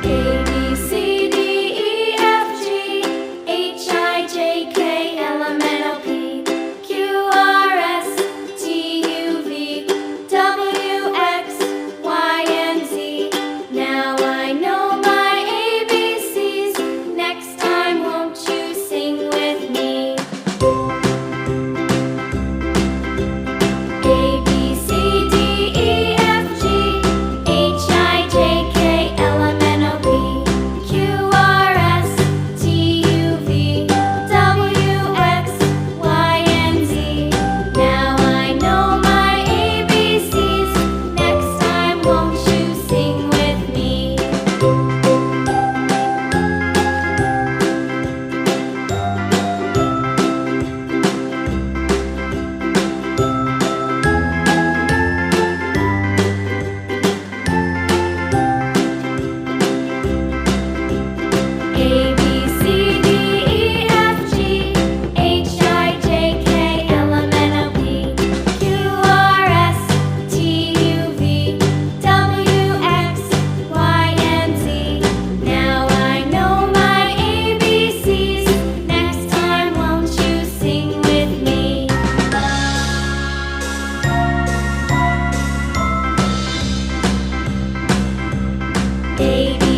A, B, C, D, E, F, G, H, I, J, K, L, M, N, O, P, Q, R, S, T, U, V, W, X, Y, and Z. Now I know my ABCs. Next time, won't you sing with me? A, B, C, D, E, F, G, H, I, J, K, L, M, N, O, P, Q, R, S, T, U, V, W, X, Y, and Z. Now I know my ABCs. Next time, won't you sing with me? A, B, C, D, E, F, G, H, I, J, K, L, M, N, O, P, Q, R, S, T, U, V, W, X, Y, and Z. Now I know my ABCs. Next time, won't you sing with me? A, B,